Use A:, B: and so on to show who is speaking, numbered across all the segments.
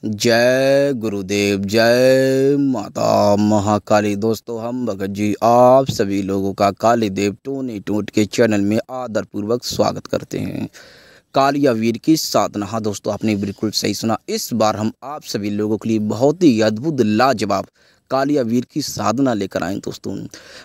A: जय गुरुदेव, जय माता महाकाली। दोस्तों, हम भगत जी आप सभी लोगों का काली देव टूनी टूट के चैनल में आदरपूर्वक स्वागत करते हैं। कालिया वीर की साधना। हाँ दोस्तों, आपने बिल्कुल सही सुना। इस बार हम आप सभी लोगों के लिए बहुत ही अद्भुत लाजवाब कालिया वीर की साधना लेकर आए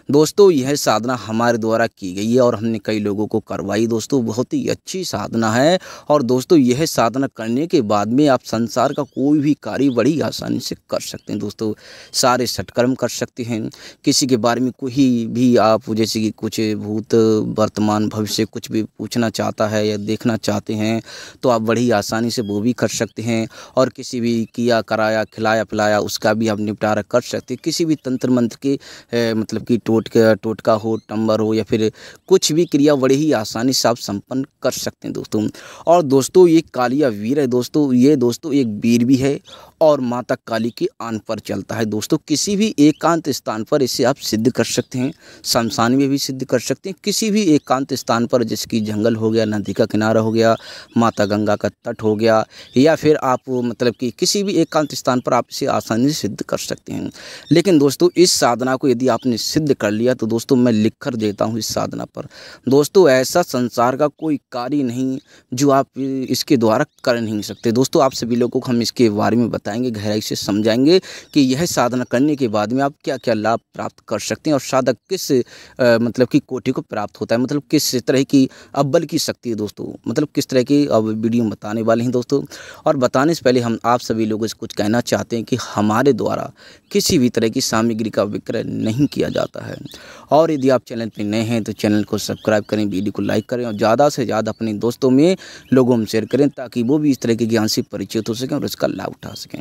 A: दोस्तों, यह साधना हमारे द्वारा की गई है और हमने कई लोगों को करवाई। दोस्तों, बहुत ही अच्छी साधना है। और दोस्तों, यह साधना करने के बाद में आप संसार का कोई भी कार्य बड़ी आसानी से कर सकते हैं। दोस्तों, सारे सत्कर्म कर सकते हैं। किसी के बारे में कोई भी आप जैसे कि कुछ भूत वर्तमान भविष्य कुछ भी पूछना चाहता है या देखना चाहते हैं तो आप बड़ी आसानी से वो भी कर सकते हैं। और किसी भी किया कराया खिलाया पिलाया उसका भी आप निपटारा कर सकते हैं। किसी भी तंत्र मंत्र के मतलब कि टोटका हो, टंबर हो या फिर कुछ भी क्रिया बड़ी ही आसानी से आप संपन्न कर सकते हैं दोस्तों। और दोस्तों, ये कालिया वीर है दोस्तों, ये दोस्तों एक वीर भी है और माता काली के आन पर चलता है। दोस्तों, किसी भी एकांत स्थान पर इसे आप सिद्ध कर सकते हैं। शमशान में भी सिद्ध कर सकते हैं। किसी भी एकांत स्थान पर जैसे कि जंगल हो गया, नदी का किनारा हो गया, माता गंगा का तट हो गया, या फिर आप मतलब कि किसी भी एकांत स्थान पर आप इसे आसानी से सिद्ध कर सकते हैं। लेकिन दोस्तों, इस साधना को यदि आपने सिद्ध कर लिया तो दोस्तों मैं लिख कर देता हूँ इस साधना पर। दोस्तों, ऐसा संसार का कोई कार्य नहीं जो आप इसके द्वारा कर नहीं सकते। दोस्तों, आप सभी लोगों को हम इसके बारे में बताएंगे, गहराई से समझाएंगे कि यह साधना करने के बाद में आप क्या क्या लाभ प्राप्त कर सकते हैं और साधक किस मतलब की कोटि को प्राप्त होता है, मतलब किस तरह की अव्वल की शक्ति है दोस्तों, मतलब किस तरह की अब वीडियो में बताने वाले हैं दोस्तों। और बताने से पहले हम आप सभी लोगों से कुछ कहना चाहते हैं कि हमारे द्वारा किसी भी तरह की सामग्री का विक्रय नहीं किया जाता है। और यदि आप चैनल पर नए हैं तो चैनल को सब्सक्राइब करें, वीडियो को लाइक करें और ज़्यादा से ज़्यादा अपने दोस्तों में लोगों में शेयर करें ताकि वो भी इस तरह के ज्ञान से परिचित हो सकें और इसका लाभ उठा सकें।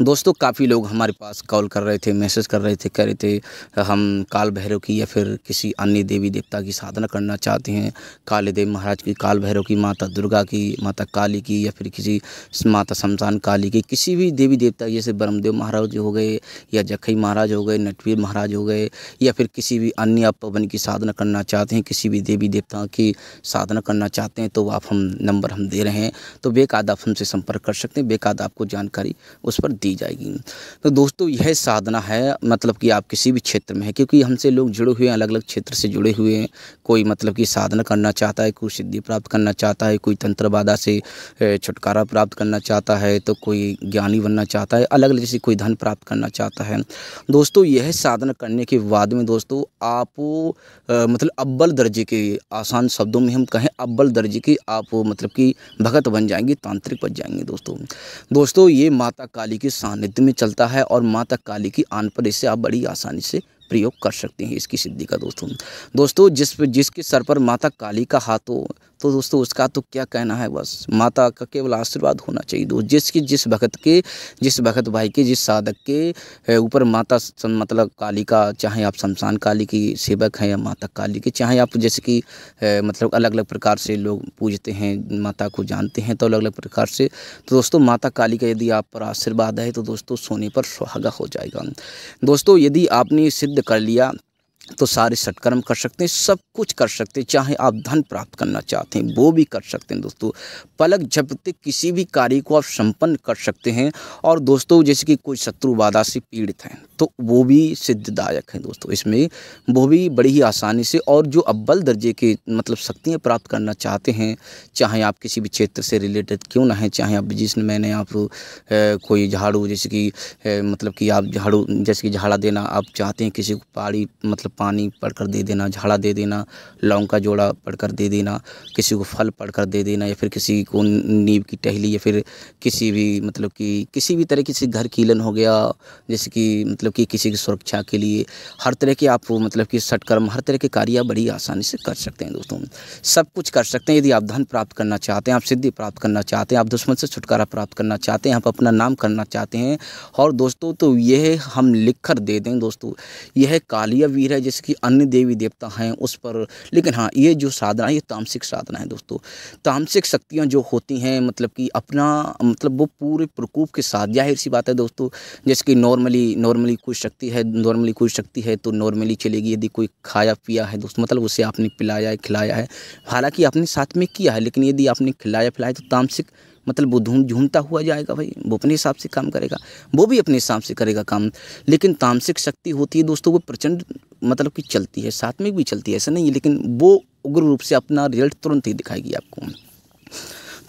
A: दोस्तों, काफ़ी लोग हमारे पास कॉल कर रहे थे, मैसेज कर रहे थे, कह रहे थे हम काल भैरव की या फिर किसी अन्य देवी देवता की साधना करना चाहते हैं। काले देव महाराज की, काल भैरव की, माता दुर्गा की, माता काली की, या फिर किसी माता शमशान काली की, किसी भी देवी देवता जैसे ब्रह्मदेव महाराज हो गए या जखई महाराज हो गए, नटवीर महाराज हो गए, या फिर किसी भी अन्य आप पवन की साधना करना चाहते हैं, किसी भी देवी देवता की साधना करना चाहते हैं तो आप हम नंबर हम दे रहे हैं, तो बेकायदा आप हमसे संपर्क कर सकते हैं। बेकायदा आपको जानकारी उस पर दी जाएगी। तो दोस्तों, यह साधना है मतलब कि आप किसी भी क्षेत्र में है, क्योंकि हमसे लोग जुड़े हुए हैं, अलग अलग क्षेत्र से जुड़े हुए हैं। कोई मतलब कि साधना करना चाहता है, कोई सिद्धि प्राप्त करना चाहता है, कोई तंत्र बाधा से छुटकारा प्राप्त करना चाहता है, तो कोई ज्ञानी बनना चाहता है, अलग अलग जैसे कोई धन प्राप्त करना चाहता है। दोस्तों, यह साधना करने के बाद में दोस्तों आप मतलब अव्वल दर्जे के, आसान शब्दों में हम कहें अव्वल दर्जे के आप मतलब कि भगत बन जाएंगे, तांत्रिक बन जाएंगे दोस्तों, ये माता काली के सानिध्य में चलता है और माता काली की आन पर इसे आप बड़ी आसानी से प्रयोग कर सकते हैं इसकी सिद्धि का दोस्तों जिसके सर पर माता काली का हाथ हो तो दोस्तों उसका तो क्या कहना है, बस माता का केवल आशीर्वाद होना चाहिए। दोस्तों, जिस भगत भाई के, जिस साधक के ऊपर माता मतलब काली का, चाहे आप शमशान काली की सेवक हैं या माता काली के, चाहे आप जैसे कि मतलब अलग अलग प्रकार से लोग पूजते हैं, माता को जानते हैं तो अलग अलग प्रकार से, तो दोस्तों माता काली का यदि आप पर आशीर्वाद है तो दोस्तों सोने पर सुहागा हो जाएगा। दोस्तों, यदि आपने सिद्ध कर लिया तो सारे सत्कर्म कर सकते हैं, सब कुछ कर सकते हैं। चाहे आप धन प्राप्त करना चाहते हैं वो भी कर सकते हैं दोस्तों। पलक झपकते किसी भी कार्य को आप संपन्न कर सकते हैं। और दोस्तों, जैसे कि कोई शत्रु बाधा से पीड़ित हैं तो वो भी सिद्धदायक है दोस्तों, इसमें वो भी बड़ी ही आसानी से। और जो अव्वल दर्जे के मतलब शक्तियाँ प्राप्त करना चाहते हैं, चाहे आप किसी भी क्षेत्र से रिलेटेड क्यों ना है, चाहे आप बिजनेस मैन हैं, आप कोई झाड़ू जैसे कि मतलब कि आप झाड़ू जैसे कि झाड़ा देना आप चाहते हैं, किसी को मतलब पानी पढ़कर दे देना, झाड़ा दे देना, लौंग का जोड़ा पढ़कर दे देना, किसी को फल पढ़कर दे देना, या फिर किसी को नीम की टहली, या फिर किसी भी मतलब कि किसी भी तरह किसी घर कीलन हो गया, जैसे कि मतलब कि किसी की सुरक्षा के लिए हर तरह के आप मतलब कि सत्कर्म, हर तरह के कार्य बड़ी आसानी से कर सकते हैं दोस्तों। सब कुछ कर सकते हैं। यदि आप धन प्राप्त करना चाहते हैं, आप सिद्धि प्राप्त करना चाहते हैं, आप दुश्मन से छुटकारा प्राप्त करना चाहते हैं, आप अपना नाम करना चाहते हैं, और दोस्तों तो यह हम लिख कर दे दें दोस्तों। यह कालिया वीर है जैसे कि अन्य देवी देवता हैं उस पर, लेकिन हाँ ये जो साधना है ये तामसिक साधना है दोस्तों। तामसिक शक्तियाँ जो होती हैं मतलब कि अपना मतलब वो पूरे प्रकोप के साथ, जाहिर सी बात है दोस्तों, जैसे कि नॉर्मली कोई शक्ति है तो नॉर्मली चलेगी। यदि कोई खाया पिया है दोस्तों, मतलब उसे आपने पिलाया है खिलाया है, हालांकि आपने साथ में किया है, लेकिन यदि आपने खिलाया पिलाया तो तामसिक मतलब वो झूमता हुआ जाएगा भाई, वो अपने हिसाब से काम करेगा, वो भी अपने हिसाब से करेगा काम। लेकिन तामसिक शक्ति होती है दोस्तों, वो प्रचंड मतलब कि चलती है, सात्विक भी चलती है, ऐसा नहीं है, लेकिन वो उग्र रूप से अपना रिजल्ट तुरंत ही दिखाएगी आपको।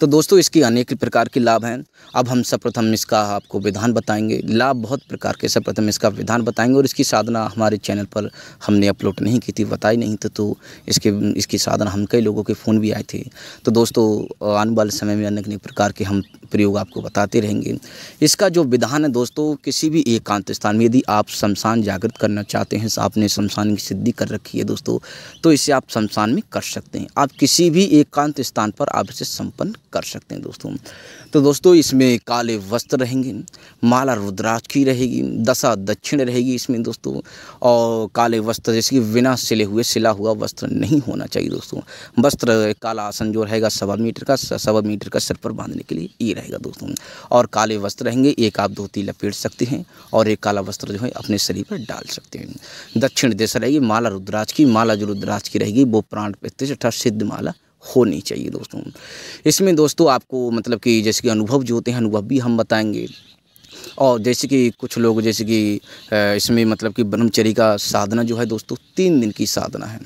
A: तो दोस्तों इसके अनेक प्रकार के लाभ हैं। अब हम सर्वप्रथम इसका आपको विधान बताएंगे। लाभ बहुत प्रकार के, सर्वप्रथम इसका विधान बताएंगे। और इसकी साधना हमारे चैनल पर हमने अपलोड नहीं की थी, बताई नहीं थी, तो इसकी साधना हम कई लोगों के फ़ोन भी आए थे। तो दोस्तों आने वाले समय में अनेक प्रकार के हम प्रयोग आपको बताते रहेंगे। इसका जो विधान है दोस्तों, किसी भी एकांत स्थान में यदि आप शमशान जागृत करना चाहते हैं, आपने शमशान की सिद्धि कर रखी है दोस्तों, तो इसे आप शमशान में कर सकते हैं। आप किसी भी एकांत स्थान पर आप इसे संपन्न कर सकते हैं दोस्तों। तो दोस्तों इसमें काले वस्त्र रहेंगे, माला रुद्राक्ष की रहेगी, दशा दक्षिण रहेगी इसमें दोस्तों, और काले वस्त्र जैसे कि बिना सिला हुआ वस्त्र नहीं होना चाहिए दोस्तों। वस्त्र काला आसन जो रहेगा 1.25 मीटर का सर पर बांधने के लिए ये रहेगा दोस्तों। और काले वस्त्र रहेंगे, एक आप धोती लपेट सकते हैं और एक काला वस्त्र जो है अपने शरीर पर डाल सकते हैं। दक्षिण दिशा रहेगी माला रुद्राक्ष की, माला जो रुद्राक्ष की रहेगी वो प्राण प्रतिष्ठा सिद्ध माला होनी चाहिए दोस्तों। इसमें दोस्तों आपको मतलब कि जैसे कि अनुभव जो होते हैं, अनुभव भी हम बताएंगे। और जैसे कि कुछ लोग जैसे कि इसमें मतलब कि ब्रह्मचर्य का साधना जो है दोस्तों 3 दिन की साधना है।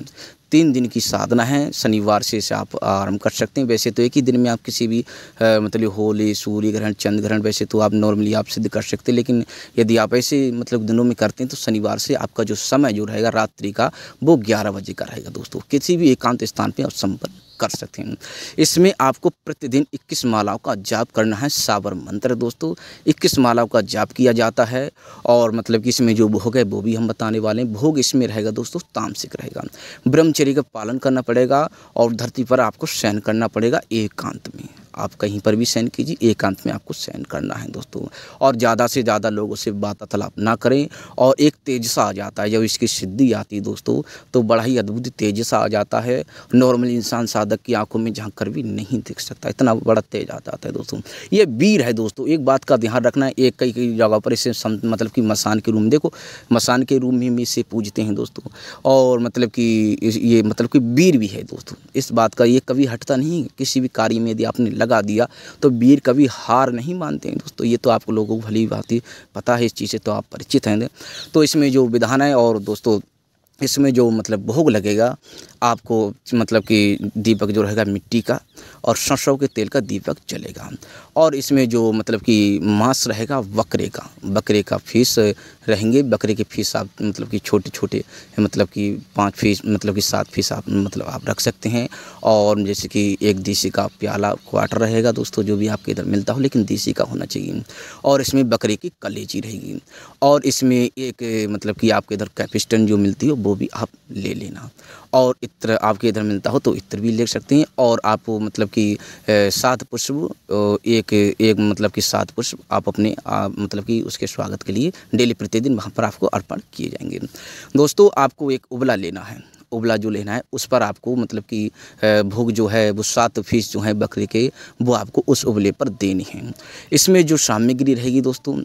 A: 3 दिन की साधना है, शनिवार से इसे आप आरंभ कर सकते हैं। वैसे तो एक ही दिन में आप किसी भी मतलब होली, सूर्य ग्रहण, चंद्र ग्रहण वैसे तो आप नॉर्मली आप सिद्ध कर सकते हैं, लेकिन यदि आप ऐसे मतलब दिनों में करते हैं तो शनिवार से आपका जो समय जो रहेगा रात्रि का वो 11 बजे का रहेगा दोस्तों। किसी भी एकांत स्थान पर आप संपन्न कर सकते हैं। इसमें आपको प्रतिदिन 21 मालाओं का जाप करना है। साबर मंत्र दोस्तों 21 मालाओं का जाप किया जाता है। और मतलब कि इसमें जो भोग है वो भी हम बताने वाले हैं। भोग इसमें रहेगा दोस्तों तामसिक रहेगा। ब्रह्मचर्य का पालन करना पड़ेगा और धरती पर आपको शयन करना पड़ेगा एकांत में। आप कहीं पर भी शयन कीजिए, एकांत में आपको शयन करना है दोस्तों। और ज़्यादा से ज़्यादा लोगों से वार्तालाप ना करें। और एक तेज सा आ जाता है जब इसकी सिद्धि आती है दोस्तों, तो बड़ा ही अद्भुत तेज सा आ जाता है। नॉर्मल इंसान साधक की आंखों में झांक कर भी नहीं देख सकता, इतना बड़ा तेज आ जाता है दोस्तों। ये वीर है दोस्तों। एक बात का ध्यान रखना है, एक कई जगह पर इसे मतलब कि मसान के रूम, देखो मसान के रूम में इसे पूजते हैं दोस्तों। और मतलब कि ये मतलब कि वीर भी है दोस्तों। इस बात का ये कभी हटता नहीं। किसी भी कार्य में यदि आपने लगा दिया तो वीर कभी हार नहीं मानते हैं दोस्तों। ये तो आप लोगों को भली बात ही पता है, इस चीज़ से तो आप परिचित हैं। तो इसमें जो विधान है, और दोस्तों इसमें जो मतलब भोग लगेगा आपको मतलब कि दीपक जो रहेगा मिट्टी का और सरसों के तेल का दीपक जलेगा। और इसमें जो मतलब कि मांस रहेगा बकरे का फीस रहेंगे। बकरे के फीस आप मतलब कि छोटे छोटे मतलब कि 5 फीस मतलब कि 7 फीस आप मतलब आप रख सकते हैं। और जैसे कि एक देसी का प्याला क्वार्टर रहेगा दोस्तों, जो भी आपके इधर मिलता हो, लेकिन देसी का होना चाहिए। और इसमें बकरे की कलेजी रहेगी। और इसमें एक मतलब कि आपके इधर कैपिस्टन जो मिलती हो वो भी आप ले लेना। और इत्र आपके इधर मिलता हो तो इत्र भी ले सकते हैं। और आप मतलब कि 7 पुष्प एक मतलब कि 7 पुष्प आप अपने मतलब कि उसके स्वागत के लिए डेली प्रतिदिन वहाँ पर आपको अर्पण किए जाएंगे। दोस्तों आपको एक उबला लेना है। उबला जो लेना है उस पर आपको मतलब कि भोग जो है वो 7 फीस जो है बकरे के, वो आपको उस उबले पर देनी है। इसमें जो सामग्री रहेगी दोस्तों,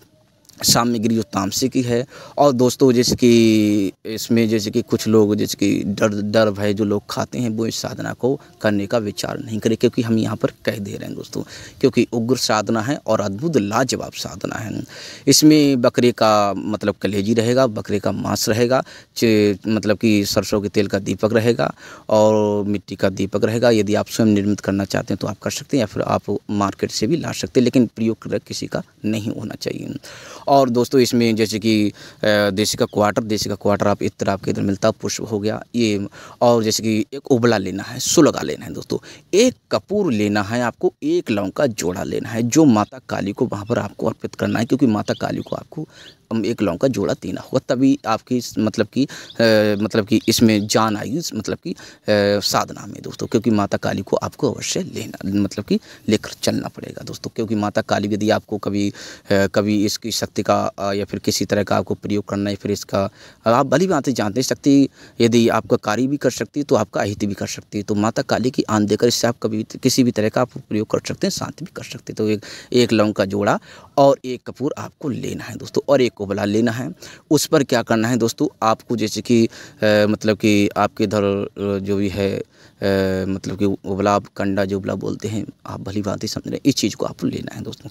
A: सामग्री जो तामसिक की है। और दोस्तों जैसे कि इसमें जैसे कि कुछ लोग जैसे कि डर भय जो लोग खाते हैं वो इस साधना को करने का विचार नहीं करें, क्योंकि हम यहाँ पर कह दे रहे हैं दोस्तों, क्योंकि उग्र साधना है और अद्भुत लाजवाब साधना है। इसमें बकरे का मतलब कलेजी रहेगा, बकरे का मांस रहेगा, मतलब कि सरसों के तेल का दीपक रहेगा और मिट्टी का दीपक रहेगा। यदि आप स्वयं निर्मित करना चाहते हैं तो आप कर सकते हैं, या फिर आप मार्केट से भी ला सकते हैं, लेकिन प्रयोग किसी का नहीं होना चाहिए। और दोस्तों इसमें जैसे कि देसी का क्वार्टर आप इत्र आपके इधर मिलता है, पुष्प हो गया ये। और जैसे कि एक उबला लेना है, सुलगा लेना है दोस्तों, एक कपूर लेना है, आपको एक लौंग का जोड़ा लेना है, जो माता काली को वहाँ पर आपको अर्पित करना है। क्योंकि माता काली को आपको एक लौंग का जोड़ा देना होगा, तभी आपकी मतलब कि इसमें जान आएगी मतलब कि साधना में दोस्तों। क्योंकि माता काली को आपको अवश्य लेना मतलब कि लेकर चलना पड़ेगा दोस्तों। क्योंकि माता काली यदि आपको कभी इसकी शक्ति का या फिर किसी तरह का आपको प्रयोग करना है, फिर इसका आप भली बात जानते शक्ति यदि आपका कार्य भी कर सकती है तो आपका अहित भी कर सकती है। तो माता काली की आन देकर इससे आप कभी किसी भी तरह का आप प्रयोग कर सकते हैं, शांति भी कर सकते हैं। तो एक लौंग का जोड़ा और एक कपूर आपको लेना है दोस्तों, और एक उपला लेना है। उस पर क्या करना है दोस्तों, आपको जैसे कि मतलब कि आपके इधर जो भी है मतलब कि उपला कंडा जो उपला बोलते हैं, आप भली भांति समझ रहे हैं, इस चीज़ को आपको लेना है दोस्तों।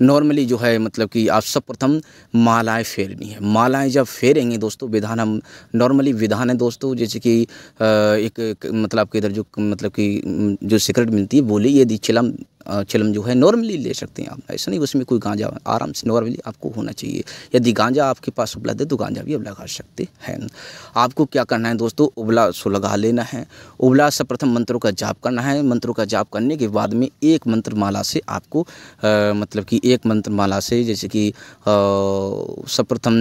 A: नॉर्मली जो है मतलब कि आप सब प्रथम मालाएं फेरनी है। मालाएं जब फेरेंगे दोस्तों, विधान हम नॉर्मली विधान है दोस्तों, जैसे कि मतलब आपके इधर जो मतलब कि जो सिगरेट मिलती है बोली, यदि चिलम जो है नॉर्मली ले सकते हैं आप, ऐसा नहीं उसमें कोई गांजा आराम से नॉर्मली आपको होना चाहिए। यदि गांजा आपके पास उपलब्ध है तो गांजा भी आप लगा सकते हैं। आपको क्या करना है दोस्तों, उबला सुलगा लेना है। उबला सर्वप्रथम मंत्रों का जाप करना है। मंत्रों का जाप करने के बाद में एक मंत्र माला से आपको मतलब कि एक मंत्र माला से जैसे कि सर्वप्रथम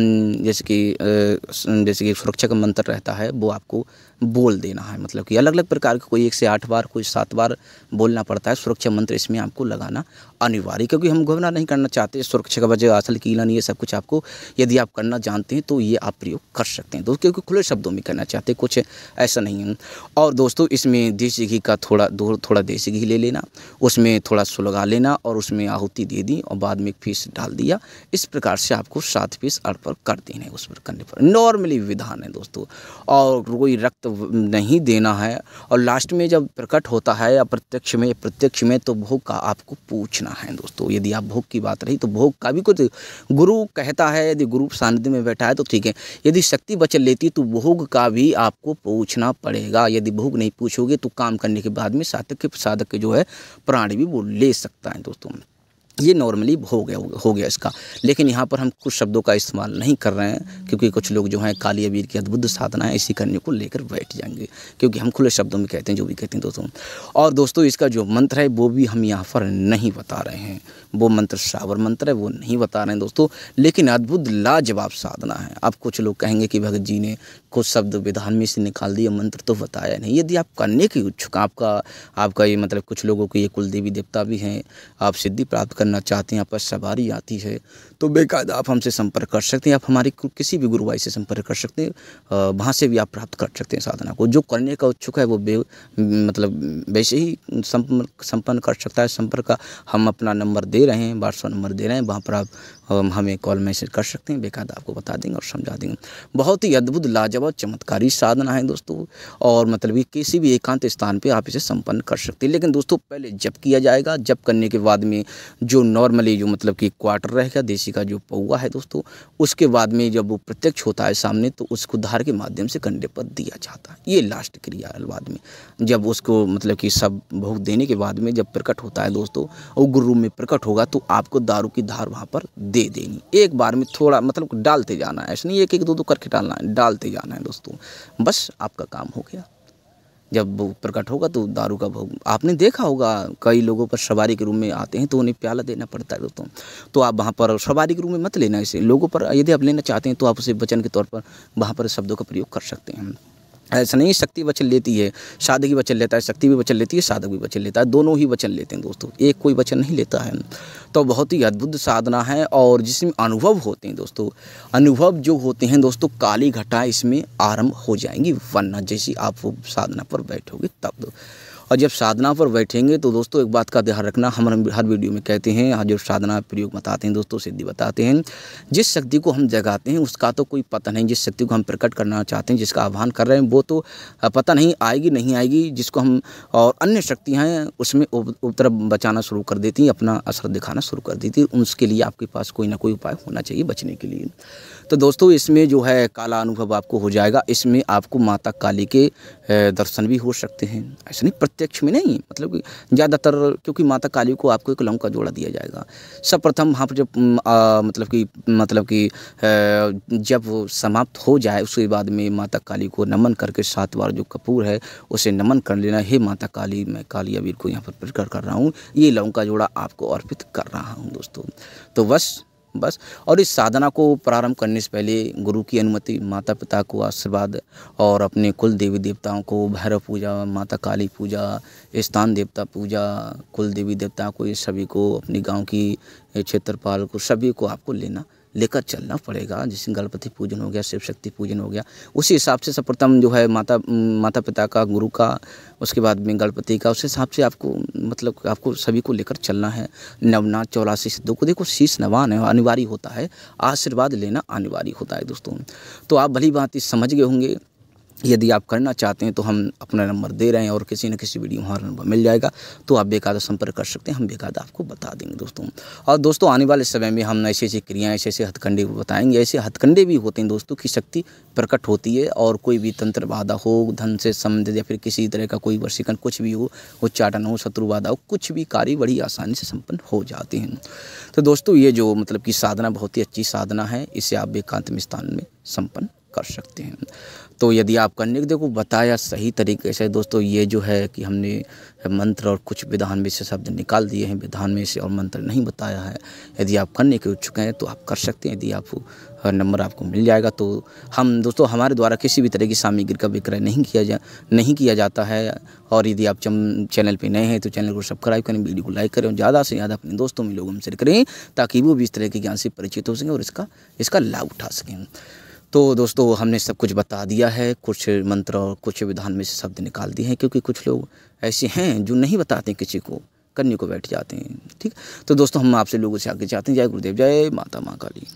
A: जैसे कि सुरक्षा का मंत्र रहता है वो आपको बोल देना है। मतलब कि अलग अलग प्रकार के, कोई 1 से 8 बार, कोई 7 बार बोलना पड़ता है। सुरक्षा मंत्र इसमें आपको लगाना अनिवार्य, क्योंकि हम गुमराह नहीं करना चाहते। सुरक्षा का वजह असल कीलन ये सब कुछ आपको यदि आप करना जानते हैं तो ये आप प्रयोग कर सकते हैं दोस्तों, क्योंकि खुले शब्दों में करना चाहते हैं, कुछ ऐसा नहीं है। और दोस्तों इसमें देसी घी का थोड़ा देसी घी ले लेना, उसमें थोड़ा सुलगा लेना और उसमें आहुति दे दी और बाद में एक पीस डाल दिया। इस प्रकार से आपको 7 पीस अर्पण कर देने हैं। उस पर करने पर नॉर्मली विधान है दोस्तों, और कोई रक्त नहीं देना है। और लास्ट में जब प्रकट होता है प्रत्यक्ष में तो भोग का आपको पूछना है दोस्तों। यदि आप भोग की बात रही तो भोग का भी कुछ गुरु कहता है, यदि गुरु सानिध्य में बैठा है तो ठीक है। यदि शक्ति वचन लेती तो भोग का भी आपको पूछना पड़ेगा। यदि भोग नहीं पूछोगे तो काम करने के बाद में साधक के जो है प्राण भी वो ले सकता है दोस्तों। ये नॉर्मली हो गया इसका। लेकिन यहाँ पर हम कुछ शब्दों का इस्तेमाल नहीं कर रहे हैं, क्योंकि कुछ लोग जो हैं काली अबीर की अद्भुत साधना है इसी करने को लेकर बैठ जाएंगे, क्योंकि हम खुले शब्दों में कहते हैं जो भी कहते हैं दोस्तों। और दोस्तों इसका जो मंत्र है वो भी हम यहाँ पर नहीं बता रहे हैं, वो मंत्र श्रावर मंत्र है, वो नहीं बता रहे हैं दोस्तों। लेकिन अद्भुत लाजवाब साधना है। अब कुछ लोग कहेंगे कि भगत जी ने कुछ शब्द विधान में से निकाल दिया, मंत्र तो बताया नहीं। यदि आप करने की इच्छुक, आपका ये मतलब कुछ लोगों के ये कुल देवी देवता भी हैं, आप सिद्धि प्राप्त करना चाहते हैं, आप पर सवारी आती है तो बेकायदा आप हमसे संपर्क कर सकते हैं। आप हमारे किसी भी गुरुभाई से संपर्क कर सकते हैं, वहाँ से भी आप प्राप्त कर सकते हैं साधना को। जो करने का इच्छुक है वो मतलब वैसे ही संपन्न कर सकता है। संपर्क का हम अपना नंबर दे रहे हैं, व्हाट्सएप नंबर दे रहे हैं, वहाँ पर आप हमें कॉल मैसेज कर सकते हैं, बेकायदा आपको बता देंगे और समझा देंगे। बहुत ही अद्भुत लाजवाब चमत्कारी साधना है दोस्तों, और मतलब किसी भी एकांत स्थान पे आप इसे संपन्न कर सकते हैं। लेकिन दोस्तों पहले जप किया जाएगा। जप करने के बाद में जो नॉर्मली जो मतलब कि क्वार्टर रहेगा देसी का जो पौवा है दोस्तों, उसके बाद में जब वो प्रत्यक्ष होता है सामने तो उसको धार के माध्यम से कंडे पर दिया जाता है। ये लास्ट क्रिया है। बाद में जब उसको मतलब कि सब भोग देने के बाद में जब प्रकट होता है दोस्तों, और गुरु रूप में प्रकट होगा तो आपको दारू की धार वहाँ पर दे देनी। एक बार में थोड़ा मतलब डालते जाना है, ऐसा नहीं एक दो करके डालना है, डालते जाना है दोस्तों, बस आपका काम हो गया। जब वो प्रकट होगा तो दारू का भोग आपने देखा होगा, कई लोगों पर सवारी के रूप में आते हैं तो उन्हें प्याला देना पड़ता है दोस्तों। तो आप वहाँ पर सवारी के रूप में मत लेना इसे। लोगों पर यदि आप लेना चाहते हैं तो आप उसे वचन के तौर पर वहाँ पर शब्दों का प्रयोग कर सकते हैं। ऐसा नहीं शक्ति वचन लेती है, साधक भी वचन लेता है, शक्ति भी वचन लेती है, साधक भी वचन लेता है, दोनों ही वचन लेते हैं दोस्तों, एक कोई वचन नहीं लेता है। तो बहुत ही अद्भुत साधना है और जिसमें अनुभव होते हैं दोस्तों। अनुभव जो होते हैं दोस्तों, काली घटा इसमें आरंभ हो जाएंगी, वरना जैसी आप वो साधना पर बैठोगे तब। और जब साधना पर बैठेंगे तो दोस्तों एक बात का ध्यान रखना, हम हर वीडियो में कहते हैं, जो साधना प्रयोग बताते हैं दोस्तों, सिद्धि बताते हैं, जिस शक्ति को हम जगाते हैं उसका तो कोई पता नहीं। जिस शक्ति को हम प्रकट करना चाहते हैं, जिसका आह्वान कर रहे हैं, वो तो पता नहीं आएगी नहीं आएगी। जिसको हम और अन्य शक्तियाँ हैं उसमें उपद्रव बचाना शुरू कर देती हैं, अपना असर दिखाना शुरू कर देती है। उसके लिए आपके पास कोई ना कोई उपाय होना चाहिए बचने के लिए। तो दोस्तों इसमें जो है काला अनुभव आपको हो जाएगा। इसमें आपको माता काली के दर्शन भी हो सकते हैं, ऐसा नहीं प्रत्यक्ष में नहीं, मतलब कि ज़्यादातर, क्योंकि माता काली को आपको एक लौंग का जोड़ा दिया जाएगा। सर्वप्रथम वहाँ पर जब मतलब कि जब वो समाप्त हो जाए उसके बाद में माता काली को नमन करके 7 बार जो कपूर है उसे नमन कर लेना। हे माता काली, मैं काली अबीर को यहाँ पर प्रकट कर रहा हूँ, ये लौंग का जोड़ा आपको अर्पित कर रहा हूँ दोस्तों। तो बस और इस साधना को प्रारंभ करने से पहले गुरु की अनुमति, माता पिता को आशीर्वाद और अपने कुल देवी देवताओं को, भैरव पूजा, माता काली पूजा, स्थान देवता पूजा, कुल देवी देवताओं को, ये सभी को, अपने गांव की क्षेत्रपाल को, सभी को आपको लेकर चलना पड़ेगा। जैसे गणपति पूजन हो गया, शिव शक्ति पूजन हो गया, उसी हिसाब से सर्वप्रथम जो है माता पिता का, गुरु का, उसके बाद में गणपति का, उस हिसाब से आपको मतलब आपको सभी को लेकर चलना है। नवनाथ 84 सिद्धों को देखो, शीश नवाना है, अनिवार्य होता है, आशीर्वाद लेना अनिवार्य होता है दोस्तों। तो आप भली भांति समझ गए होंगे। यदि आप करना चाहते हैं तो हम अपना नंबर दे रहे हैं और किसी न किसी वीडियो में हमारा नंबर मिल जाएगा, तो आप बेकायदा संपर्क कर सकते हैं, हम बेकायदा आपको बता देंगे दोस्तों। और दोस्तों आने वाले समय में हम ऐसी ऐसी क्रियाएँ, ऐसे ऐसे हथकंडे बताएंगे। ऐसे हथकंडे भी होते हैं दोस्तों की शक्ति प्रकट होती है, और कोई भी तंत्र बाधा हो, धन से संबंधित या फिर किसी तरह का कोई वशीकरण कुछ भी हो, उच्चाटन हो, शत्रु बाधा हो, कुछ भी कार्य बड़ी आसानी से संपन्न हो जाते हैं। तो दोस्तों ये जो मतलब कि साधना बहुत ही अच्छी साधना है, इसे आप एकांत स्थान में संपन्न कर सकते हैं। तो यदि आप करने के देखो बताया सही तरीके से दोस्तों, ये जो है कि हमने मंत्र और कुछ विधान में से शब्द निकाल दिए हैं, विधान में से, और मंत्र नहीं बताया है। यदि आप करने के इच्छुक हैं तो आप कर सकते हैं। यदि आप नंबर आपको मिल जाएगा। तो हम दोस्तों हमारे द्वारा किसी भी तरह की सामग्री का विक्रय नहीं किया जाता है। और यदि आप चैनल पे नए हैं तो चैनल को सब्सक्राइब करें, वीडियो को लाइक करें और ज़्यादा से ज़्यादा अपने दोस्तों में लोगों में शेयर करें, ताकि वो भी इस तरह के ज्ञान से परिचित हो सकें और इसका लाभ उठा सकें। तो दोस्तों हमने सब कुछ बता दिया है, कुछ मंत्र और कुछ विधान में से शब्द निकाल दिए हैं, क्योंकि कुछ लोग ऐसे हैं जो नहीं बताते किसी को, करने को बैठ जाते हैं। ठीक। तो दोस्तों हम आपसे लोगों से आगे चाहते हैं। जय गुरुदेव, जय माता माँ काली।